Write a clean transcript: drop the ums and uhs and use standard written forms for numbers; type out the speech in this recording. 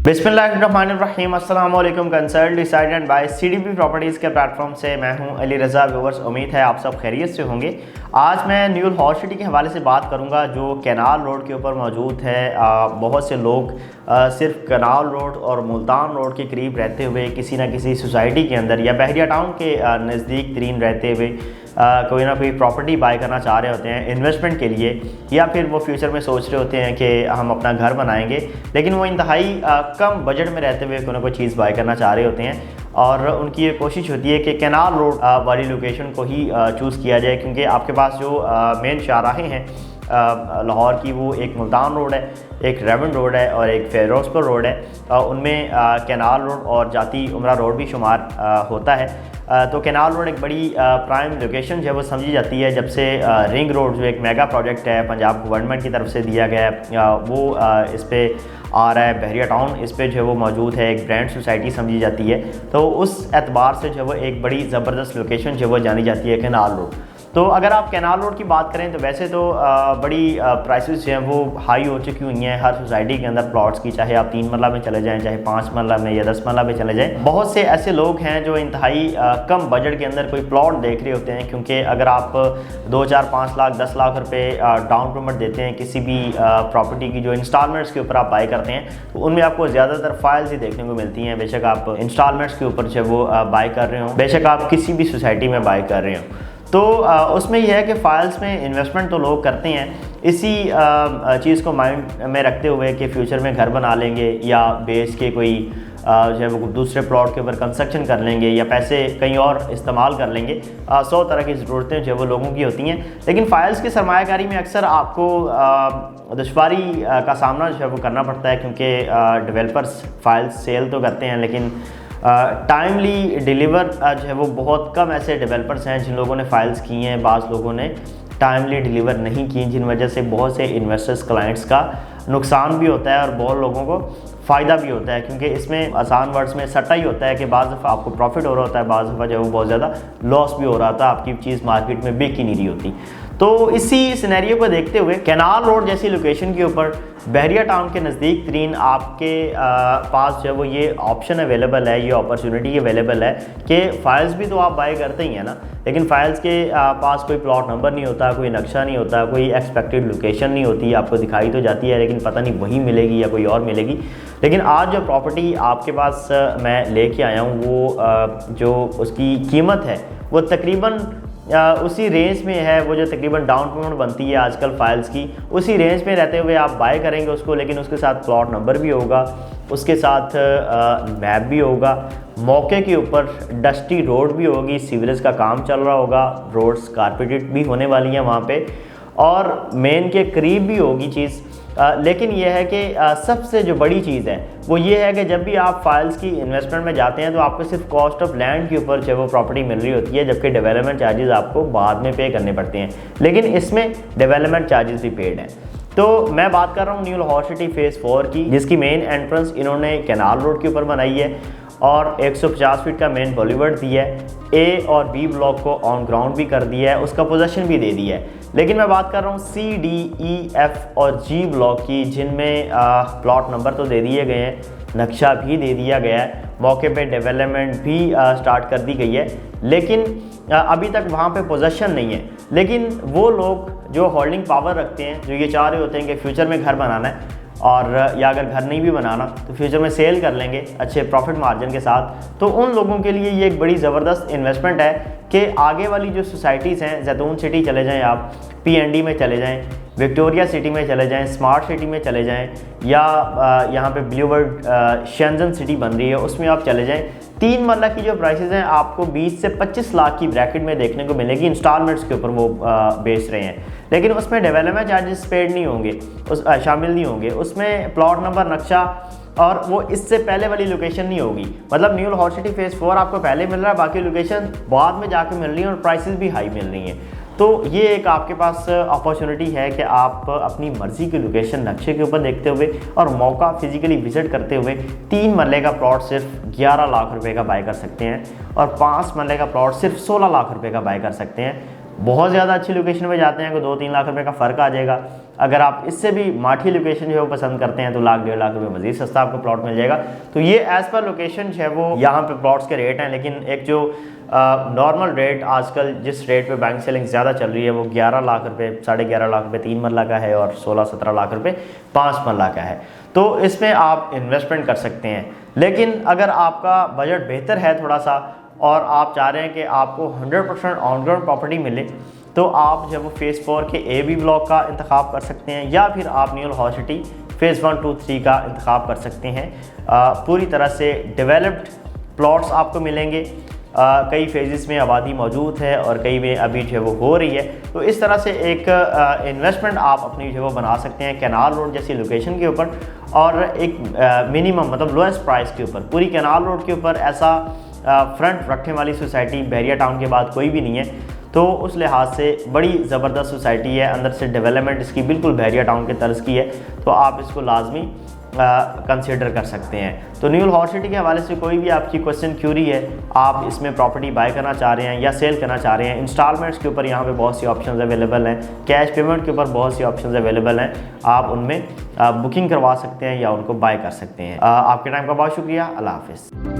बिस्मिल्लाहिर्रहमानिर्रहीम अस्सलाम वालेकुम। Consult decide and buy CDP properties के प्लेटफॉर्म से मैं हूं अली रज़ा। व्यूअर्स, उम्मीद है आप सब खैरियत से होंगे। आज मैं न्यू लाहौर सिटी के हवाले से बात करूंगा जो कैनाल रोड के ऊपर मौजूद है। बहुत से लोग सिर्फ कैनाल रोड और मुल्तान रोड के करीब रहते हुए किसी न किसी सोसाइटी के अंदर या बहरिया टाउन के नज़दीक तरीन रहते हुए कोई ना कोई प्रॉपर्टी बाय करना चाह रहे होते हैं इन्वेस्टमेंट के लिए, या फिर वो फ्यूचर में सोच रहे होते हैं कि हम अपना घर बनाएंगे, लेकिन वो इंतहाई कम बजट में रहते हुए कोई ना कोई चीज़ बाय करना चाह रहे होते हैं। और उनकी ये कोशिश होती है कि कैनाल रोड वाली लोकेशन को ही चूज़ किया जाए, क्योंकि आपके पास जो मेन शाहराहें हैं लाहौर की, वो एक मुल्तान रोड है, एक रेवन रोड है और एक फिरोजपुर रोड है। उनमें कैनाल रोड और जाती उमरा रोड भी शुमार होता है। तो कैनाल रोड एक बड़ी प्राइम लोकेशन जो है वो समझी जाती है, जब से रिंग रोड जो एक मेगा प्रोजेक्ट है पंजाब गवर्नमेंट की तरफ से दिया गया है, वो इस पर आ रहा है। बहरिया टाउन इस पे जो है वो मौजूद है, एक ब्रांड सोसाइटी समझी जाती है। तो उस एतबार से जो है वो एक बड़ी ज़बरदस्त लोकेशन जो है वो जानी जाती है कैनाल रोड। तो अगर आप कैनाल रोड की बात करें तो वैसे तो बड़ी प्राइसेस जो हैं वो हाई हो चुकी हुई हैं हर सोसाइटी के अंदर प्लॉट्स की, चाहे आप 3 मरला में चले जाएं, चाहे 5 मरला में या 10 मरला में चले जाएं। बहुत से ऐसे लोग हैं जो इंतहाई कम बजट के अंदर कोई प्लॉट देख रहे होते हैं, क्योंकि अगर आप 2, 4, 5 लाख 10 लाख रुपए डाउन पेमेंट देते हैं किसी भी प्रॉपर्टी की जो इंस्टॉलमेंट्स के ऊपर आप बाय करते हैं, तो उनमें आपको ज़्यादातर फाइल्स ही देखने को मिलती हैं। बेशक आप इंस्टॉलमेंट्स के ऊपर जो वो बाय कर रहे हो, बेशक आप किसी भी सोसाइटी में बाय कर रहे हो, तो उसमें यह है कि फ़ाइल्स में इन्वेस्टमेंट तो लोग करते हैं इसी चीज़ को माइंड में रखते हुए कि फ्यूचर में घर बना लेंगे या बेच के कोई जो है वो दूसरे प्लॉट के ऊपर कंस्ट्रक्शन कर लेंगे या पैसे कहीं और इस्तेमाल कर लेंगे। 100 तरह की ज़रूरतें जो है वो लोगों की होती हैं, लेकिन फ़ाइल्स की सरमायाकारी में अक्सर आपको दुश्वारी का सामना जो है वो करना पड़ता है, क्योंकि डेवलपर्स फ़ाइल्स सेल तो करते हैं, लेकिन टाइमली डिलीवर जो है वो बहुत कम ऐसे डेवलपर्स हैं जिन लोगों ने फ़ाइल्स की हैं। बाज़ लोगों ने टाइमली डिलीवर नहीं की, जिन वजह से बहुत से इन्वेस्टर्स क्लाइंट्स का नुकसान भी होता है और बहुत लोगों को फ़ायदा भी होता है, क्योंकि इसमें आसान वर्ड्स में सट्टा ही होता है कि बाज़ दफ़ा आपको प्रॉफिट हो रहा होता है, बाज़ दफ़ा जो है वो बहुत ज़्यादा लॉस भी हो रहा था, आपकी चीज़ मार्केट में बिक ही नहीं रही होती। तो इसी सिनेरियो को देखते हुए कैनाल रोड जैसी लोकेशन के ऊपर बहरिया टाउन के नज़दीक तरीन आपके पास जो है वो ये ऑप्शन अवेलेबल है, ये अपॉर्चुनिटी अवेलेबल है कि फ़ाइल्स भी तो आप बाय करते ही हैं ना, लेकिन फ़ाइल्स के पास कोई प्लॉट नंबर नहीं होता, कोई नक्शा नहीं होता, कोई एक्सपेक्टेड लोकेशन नहीं होती, आपको दिखाई तो जाती है लेकिन पता नहीं वही मिलेगी या कोई और मिलेगी। लेकिन आज जो प्रॉपर्टी आपके पास मैं लेके आया हूँ, वो जो उसकी कीमत है वो तकरीबन उसी रेंज में है, वो जो तकरीबन डाउन पेमेंट बनती है आजकल फ़ाइल्स की, उसी रेंज में रहते हुए आप बाय करेंगे उसको, लेकिन उसके साथ प्लॉट नंबर भी होगा, उसके साथ मैप भी होगा, मौके के ऊपर डस्टी रोड भी होगी, सीवरेज का काम चल रहा होगा, रोड्स कारपेटेड भी होने वाली हैं वहाँ पे, और मेन के करीब भी होगी चीज़। लेकिन यह है कि सबसे जो बड़ी चीज़ है वो ये है कि जब भी आप फाइल्स की इन्वेस्टमेंट में जाते हैं तो आपको सिर्फ कॉस्ट ऑफ लैंड के ऊपर जो वो प्रॉपर्टी मिल रही होती है, जबकि डेवलपमेंट चार्जेस आपको बाद में पे करने पड़ते हैं, लेकिन इसमें डेवलपमेंट चार्जेस भी पेड हैं। तो मैं बात कर रहा हूँ न्यू लाहौर सिटी फेज़ 4 की, जिसकी मेन एंट्रेंस इन्होंने कैनाल रोड के ऊपर बनाई है और 150 फीट का मेन बॉलीवर्ड दिया है, ए और बी ब्लॉक को ऑन ग्राउंड भी कर दिया है, उसका पोजीशन भी दे दिया है। लेकिन मैं बात कर रहा हूँ सी, डी, ई, एफ और जी ब्लॉक की, जिनमें प्लॉट नंबर तो दे दिए गए हैं, नक्शा भी दे दिया गया है, मौके पे डेवलपमेंट भी स्टार्ट कर दी गई है, लेकिन अभी तक वहाँ पे पोजीशन नहीं है। लेकिन वो लोग जो होल्डिंग पावर रखते हैं, जो ये चाह रहे होते हैं कि फ्यूचर में घर बनाना है, और या अगर घर नहीं भी बनाना तो फ्यूचर में सेल कर लेंगे अच्छे प्रॉफिट मार्जिन के साथ, तो उन लोगों के लिए ये एक बड़ी ज़बरदस्त इन्वेस्टमेंट है कि आगे वाली जो सोसाइटीज़ हैं, जैतून सिटी चले जाएं आप, PND में चले जाएं, विक्टोरिया सिटी में चले जाएं, स्मार्ट सिटी में चले जाएं, या यहाँ पे ब्लूवर्ड शेंजन सिटी बन रही है उसमें आप चले जाएं। 3 मरला की जो प्राइसेस हैं आपको 20 से 25 लाख की ब्रैकेट में देखने को मिलेगी, इंस्टॉलमेंट्स के ऊपर वो बेच रहे हैं, लेकिन उसमें डेवलपमेंट चार्जेस पेड नहीं होंगे, शामिल नहीं होंगे, उसमें प्लॉट नंबर, नक्शा और वो इससे पहले वाली लोकेशन नहीं होगी। मतलब न्यू लाहौर सिटी फेज़ 4 आपको पहले मिल रहा है, बाकी लोकेशन बाद में जाके मिल रही है और प्राइसेस भी हाई मिल रही हैं। तो ये एक आपके पास अपॉर्चुनिटी है कि आप अपनी मर्ज़ी की लोकेशन नक्शे के ऊपर देखते हुए और मौका फिजिकली विज़िट करते हुए 3 मरले का प्लॉट सिर्फ 11 लाख रुपए का बाय कर सकते हैं और 5 मरले का प्लॉट सिर्फ 16 लाख रुपए का बाय कर सकते हैं। बहुत ज़्यादा अच्छी लोकेशन में जाते हैं तो 2-3 लाख रुपए का फ़र्क आ जाएगा। अगर आप इससे भी माठी लोकेशन जो है वो पसंद करते हैं तो 1-1.5 लाख रुपए मज़ीद सस्ता आपको प्लॉट मिल जाएगा। तो ये एज़ पर लोकेशन जो है वो यहाँ पे प्लॉट्स के रेट हैं, लेकिन एक जो नॉर्मल रेट आजकल जिस रेट पे बैंक सेलिंग ज़्यादा चल रही है वो 11 लाख रुपए, 11.5 लाख रुपए 3 मरला का है और 16-17 लाख रुपए 5 मरला का है। तो इसमें आप इन्वेस्टमेंट कर सकते हैं। लेकिन अगर आपका बजट बेहतर है थोड़ा सा और आप चाह रहे हैं कि आपको 100% ऑन ग्राउंड प्रॉपर्टी मिले, तो आप जब वो फेज़ 4 के AB ब्लॉक का इंतखाब कर सकते हैं या फिर आप न्यू हॉल सिटी फेज़ 1, 2, 3 का इंतखाब कर सकते हैं। पूरी तरह से डेवलप्ड प्लॉट्स आपको मिलेंगे। कई फेजेस में आबादी मौजूद है और कई में अभी जो है वो हो रही है। तो इस तरह से एक इन्वेस्टमेंट आप अपनी जो है वो बना सकते हैं कैनाल रोड जैसी लोकेशन के ऊपर और एक मिनिमम मतलब लोएस्ट प्राइस के ऊपर। पूरी कैनाल रोड के ऊपर ऐसा फ्रंट रखने वाली सोसाइटी बहरिया टाउन के बाद कोई भी नहीं है, तो उस लिहाज से बड़ी ज़बरदस्त सोसाइटी है। अंदर से डेवलपमेंट इसकी बिल्कुल बहरिया टाउन के तर्ज की है, तो आप इसको लाजमी कंसिडर कर सकते हैं। तो न्यू हॉल सिटी के हवाले से कोई भी आपकी क्वेश्चन क्यूरी है, आप इसमें प्रॉपर्टी बाय करना चाह रहे हैं या सेल करना चाह रहे हैं, इंस्टॉलमेंट्स के ऊपर यहाँ पे बहुत सी ऑप्शंस अवेलेबल हैं, कैश पेमेंट के ऊपर बहुत सी ऑप्शंस अवेलेबल हैं, आप उनमें बुकिंग करवा सकते हैं या उनको बाय कर सकते हैं। आपके टाइम का बहुत शुक्रिया। अल्लाह हाफिज़।